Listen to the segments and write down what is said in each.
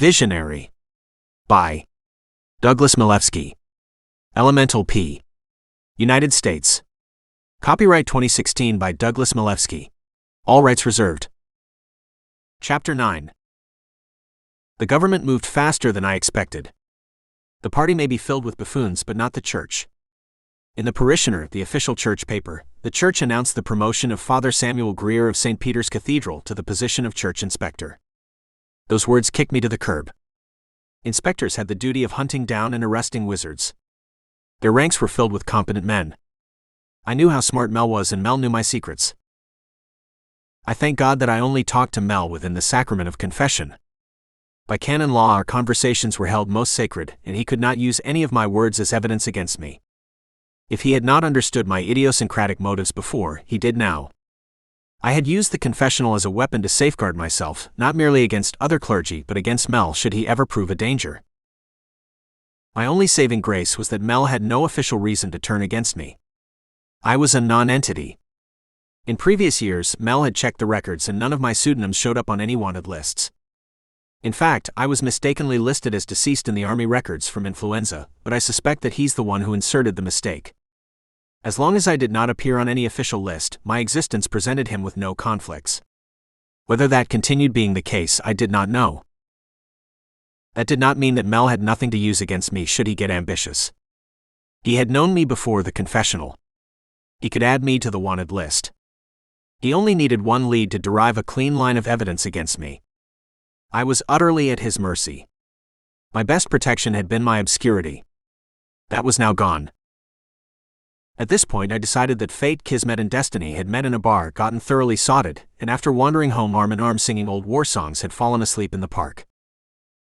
Visionary. By Douglas Milewski. Elemental P. United States. Copyright 2016 by Douglas Milewski. All rights reserved. Chapter 9. The government moved faster than I expected. The party may be filled with buffoons, but not the church. In the Parishioner, the official church paper, the church announced the promotion of Father Samuel Greer of St. Peter's Cathedral to the position of church inspector. Those words kicked me to the curb. Inspectors had the duty of hunting down and arresting wizards. Their ranks were filled with competent men. I knew how smart Mel was, and Mel knew my secrets. I thank God that I only talked to Mel within the sacrament of confession. By canon law, our conversations were held most sacred, and he could not use any of my words as evidence against me. If he had not understood my idiosyncratic motives before, he did now. I had used the confessional as a weapon to safeguard myself, not merely against other clergy but against Mel should he ever prove a danger. My only saving grace was that Mel had no official reason to turn against me. I was a non-entity. In previous years, Mel had checked the records and none of my pseudonyms showed up on any wanted lists. In fact, I was mistakenly listed as deceased in the Army records from influenza, but I suspect that he's the one who inserted the mistake. As long as I did not appear on any official list, my existence presented him with no conflicts. Whether that continued being the case, I did not know. That did not mean that Mel had nothing to use against me should he get ambitious. He had known me before the confessional. He could add me to the wanted list. He only needed one lead to derive a clean line of evidence against me. I was utterly at his mercy. My best protection had been my obscurity. That was now gone. At this point I decided that fate, kismet and destiny had met in a bar, gotten thoroughly sodded, and after wandering home arm in arm singing old war songs had fallen asleep in the park.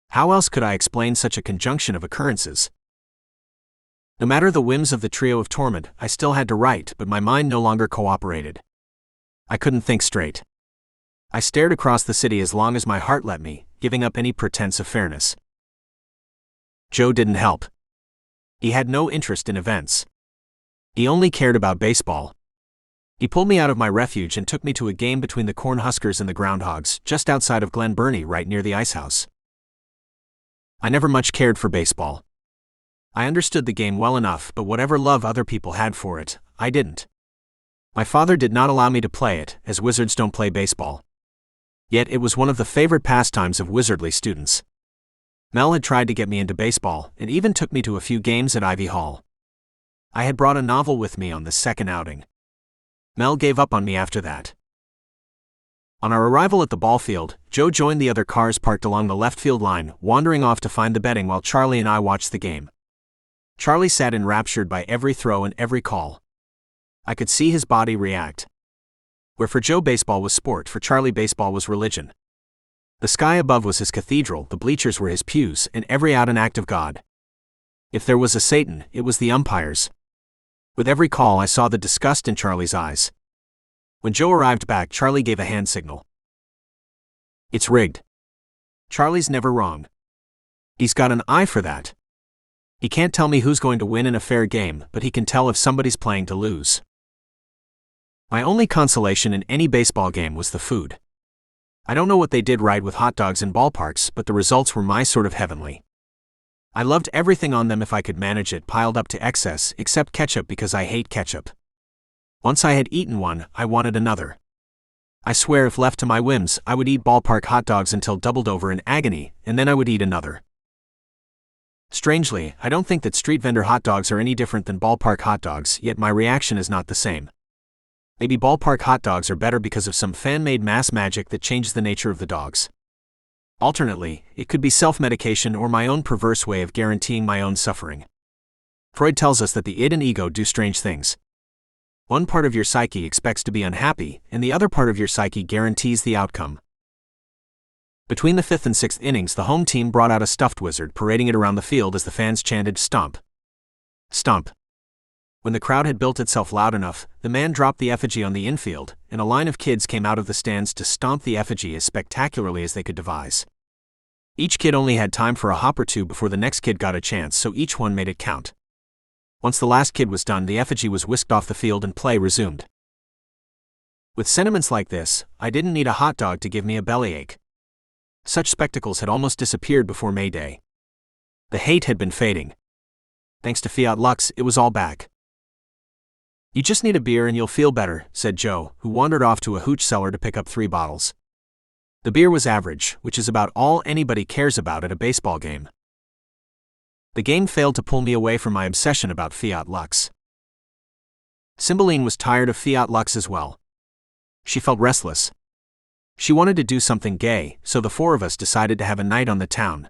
How else could I explain such a conjunction of occurrences? No matter the whims of the trio of torment, I still had to write, but my mind no longer cooperated. I couldn't think straight. I stared across the city as long as my heart let me, giving up any pretense of fairness. Joe didn't help. He had no interest in events. He only cared about baseball. He pulled me out of my refuge and took me to a game between the Cornhuskers and the Groundhogs, just outside of Glen Burnie, right near the ice house. I never much cared for baseball. I understood the game well enough, but whatever love other people had for it, I didn't. My father did not allow me to play it, as wizards don't play baseball. Yet it was one of the favorite pastimes of wizardly students. Mel had tried to get me into baseball, and even took me to a few games at Ivy Hall. I had brought a novel with me on the second outing. Mel gave up on me after that. On our arrival at the ball field, Joe joined the other cars parked along the left field line, wandering off to find the betting while Charlie and I watched the game. Charlie sat enraptured by every throw and every call. I could see his body react. Where for Joe baseball was sport, for Charlie baseball was religion. The sky above was his cathedral, the bleachers were his pews, and every out an act of God. If there was a Satan, it was the umpires. With every call I saw the disgust in Charlie's eyes. When Joe arrived back, Charlie gave a hand signal. It's rigged. Charlie's never wrong. He's got an eye for that. He can't tell me who's going to win in a fair game, but he can tell if somebody's playing to lose. My only consolation in any baseball game was the food. I don't know what they did right with hot dogs in ballparks, but the results were my sort of heavenly. I loved everything on them if I could manage it, piled up to excess, except ketchup because I hate ketchup. Once I had eaten one, I wanted another. I swear if left to my whims, I would eat ballpark hot dogs until doubled over in agony, and then I would eat another. Strangely, I don't think that street vendor hot dogs are any different than ballpark hot dogs, yet my reaction is not the same. Maybe ballpark hot dogs are better because of some fan-made mass magic that changes the nature of the dogs. Alternately, it could be self-medication or my own perverse way of guaranteeing my own suffering. Freud tells us that the id and ego do strange things. One part of your psyche expects to be unhappy, and the other part of your psyche guarantees the outcome. Between the 5th and 6th innings, the home team brought out a stuffed wizard, parading it around the field as the fans chanted, "Stomp! Stomp!" When the crowd had built itself loud enough, the man dropped the effigy on the infield, and a line of kids came out of the stands to stomp the effigy as spectacularly as they could devise. Each kid only had time for a hop or two before the next kid got a chance, so each one made it count. Once the last kid was done, the effigy was whisked off the field and play resumed. With sentiments like this, I didn't need a hot dog to give me a bellyache. Such spectacles had almost disappeared before May Day. The hate had been fading. Thanks to Fiat Lux, it was all back. "You just need a beer and you'll feel better," said Joe, who wandered off to a hooch cellar to pick up 3 bottles. The beer was average, which is about all anybody cares about at a baseball game. The game failed to pull me away from my obsession about Fiat Lux. Cymbeline was tired of Fiat Lux as well. She felt restless. She wanted to do something gay, so the 4 of us decided to have a night on the town.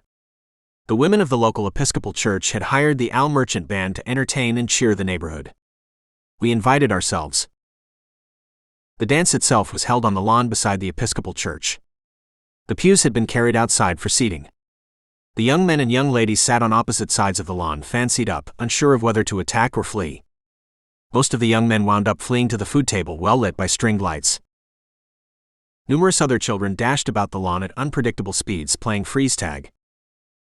The women of the local Episcopal church had hired the Al Merchant Band to entertain and cheer the neighborhood. We invited ourselves. The dance itself was held on the lawn beside the Episcopal church. The pews had been carried outside for seating. The young men and young ladies sat on opposite sides of the lawn, fancied up, unsure of whether to attack or flee. Most of the young men wound up fleeing to the food table well lit by stringed lights. Numerous other children dashed about the lawn at unpredictable speeds, playing freeze tag.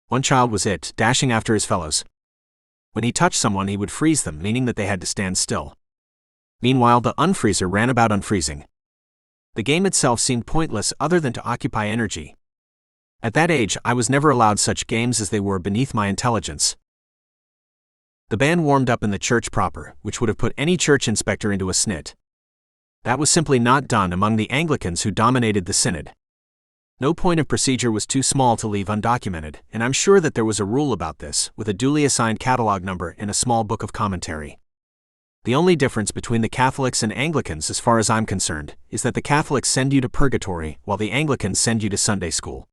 One child was dashing after his fellows. When he touched someone, he would freeze them, meaning that they had to stand still. Meanwhile, the unfreezer ran about unfreezing. The game itself seemed pointless other than to occupy energy. At that age, I was never allowed such games as they were beneath my intelligence. The band warmed up in the church proper, which would have put any church inspector into a snit. That was simply not done among the Anglicans who dominated the synod. No point of procedure was too small to leave undocumented, and I'm sure that there was a rule about this, with a duly assigned catalog number and a small book of commentary. The only difference between the Catholics and Anglicans, as far as I'm concerned, is that the Catholics send you to purgatory, while the Anglicans send you to Sunday school.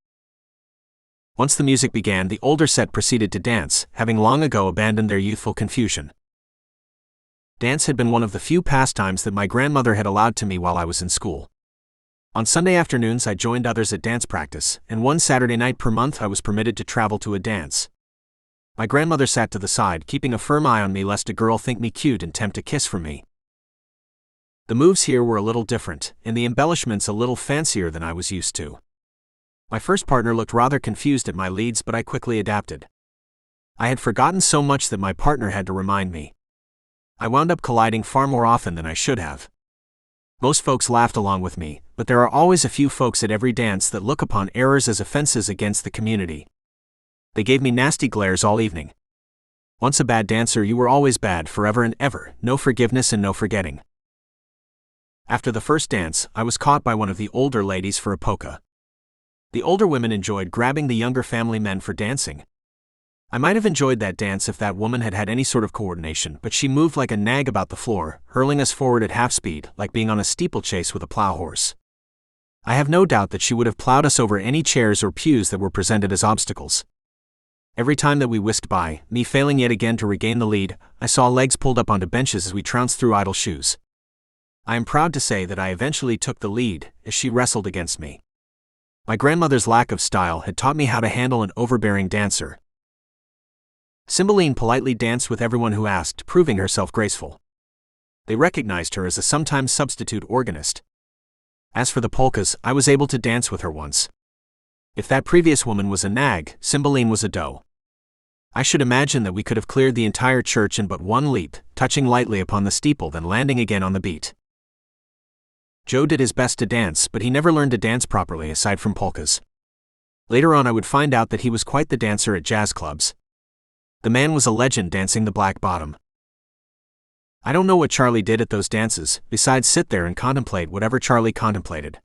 Once the music began, the older set proceeded to dance, having long ago abandoned their youthful confusion. Dance had been one of the few pastimes that my grandmother had allowed to me while I was in school. On Sunday afternoons I joined others at dance practice, and one Saturday night per month I was permitted to travel to a dance. My grandmother sat to the side, keeping a firm eye on me lest a girl think me cute and tempt a kiss from me. The moves here were a little different, and the embellishments a little fancier than I was used to. My first partner looked rather confused at my leads, but I quickly adapted. I had forgotten so much that my partner had to remind me. I wound up colliding far more often than I should have. Most folks laughed along with me, but there are always a few folks at every dance that look upon errors as offenses against the community. They gave me nasty glares all evening. Once a bad dancer, you were always bad forever and ever, no forgiveness and no forgetting. After the first dance, I was caught by one of the older ladies for a polka. The older women enjoyed grabbing the younger family men for dancing. I might have enjoyed that dance if that woman had had any sort of coordination, but she moved like a nag about the floor, hurling us forward at half speed, like being on a steeplechase with a plow horse. I have no doubt that she would have plowed us over any chairs or pews that were presented as obstacles. Every time that we whisked by, me failing yet again to regain the lead, I saw legs pulled up onto benches as we trounced through idle shoes. I am proud to say that I eventually took the lead, as she wrestled against me. My grandmother's lack of style had taught me how to handle an overbearing dancer. Cymbeline politely danced with everyone who asked, proving herself graceful. They recognized her as a sometimes substitute organist. As for the polkas, I was able to dance with her once. If that previous woman was a nag, Cymbeline was a doe. I should imagine that we could have cleared the entire church in but one leap, touching lightly upon the steeple then landing again on the beat. Joe did his best to dance, but he never learned to dance properly aside from polkas. Later on I would find out that he was quite the dancer at jazz clubs. The man was a legend dancing the black bottom. I don't know what Charlie did at those dances, besides sit there and contemplate whatever Charlie contemplated.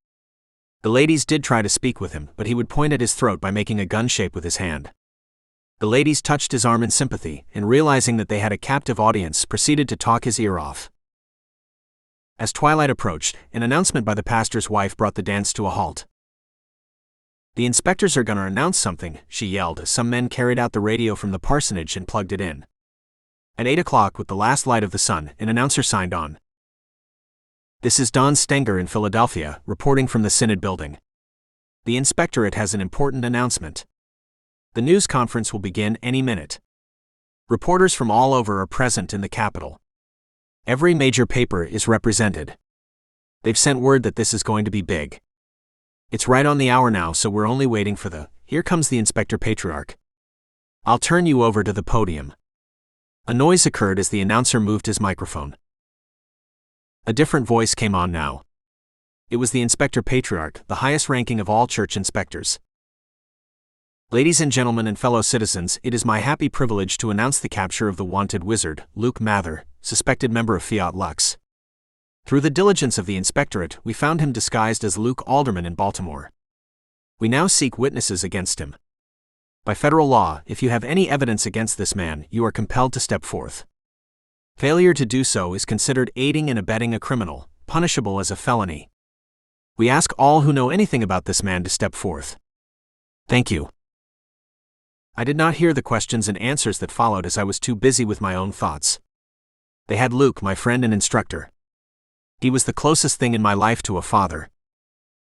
The ladies did try to speak with him, but he would point at his throat by making a gun shape with his hand. The ladies touched his arm in sympathy, and realizing that they had a captive audience, proceeded to talk his ear off. As twilight approached, an announcement by the pastor's wife brought the dance to a halt. "The inspectors are gonna announce something," she yelled as some men carried out the radio from the parsonage and plugged it in. At 8 o'clock, with the last light of the sun, an announcer signed on. "This is Don Stenger in Philadelphia, reporting from the Synod building. The inspectorate has an important announcement. The news conference will begin any minute. Reporters from all over are present in the capital. Every major paper is represented. They've sent word that this is going to be big. It's right on the hour now, so we're only waiting for the, here comes the Inspector Patriarch. I'll turn you over to the podium." A noise occurred as the announcer moved his microphone. A different voice came on now. It was the Inspector Patriarch, the highest ranking of all church inspectors. Ladies and gentlemen and fellow citizens, it is my happy privilege to announce the capture of the wanted wizard, Luke Mather, suspected member of Fiat Lux. Through the diligence of the inspectorate, we found him disguised as Luke Alderman in Baltimore. We now seek witnesses against him. By federal law, if you have any evidence against this man, you are compelled to step forth. Failure to do so is considered aiding and abetting a criminal, punishable as a felony. We ask all who know anything about this man to step forth. Thank you. I did not hear the questions and answers that followed as I was too busy with my own thoughts. They had Luke, my friend and instructor. He was the closest thing in my life to a father.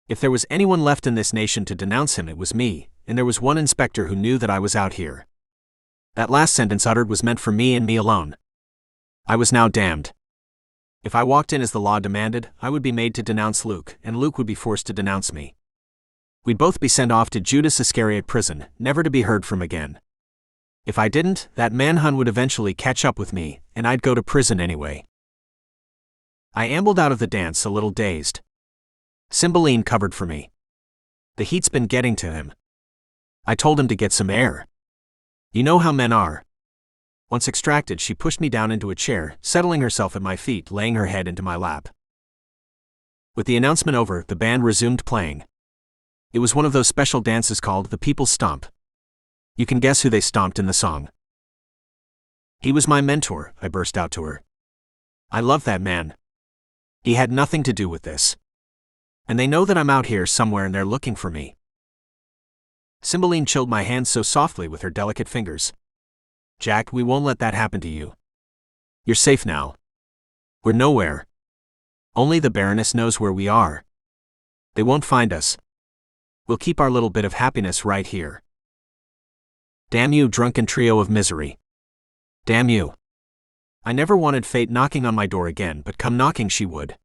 If there was anyone left in this nation to denounce him, it was me, and there was one inspector who knew that I was out here. That last sentence uttered was meant for me and me alone. I was now damned. If I walked in as the law demanded, I would be made to denounce Luke, and Luke would be forced to denounce me. We'd both be sent off to Judas Iscariot prison, never to be heard from again. If I didn't, that manhunt would eventually catch up with me, and I'd go to prison anyway. I ambled out of the dance a little dazed. Cymbeline covered for me. The heat's been getting to him. I told him to get some air. You know how men are. Once extracted, she pushed me down into a chair, settling herself at my feet, laying her head into my lap. With the announcement over, the band resumed playing. It was one of those special dances called the People's Stomp. You can guess who they stomped in the song. He was my mentor, I burst out to her. I love that man. He had nothing to do with this. And they know that I'm out here somewhere and they're looking for me. Cymbeline chilled my hands so softly with her delicate fingers. Jack, we won't let that happen to you. You're safe now. We're nowhere. Only the Baroness knows where we are. They won't find us. We'll keep our little bit of happiness right here. Damn you, drunken trio of misery. Damn you. I never wanted fate knocking on my door again, but come knocking she would.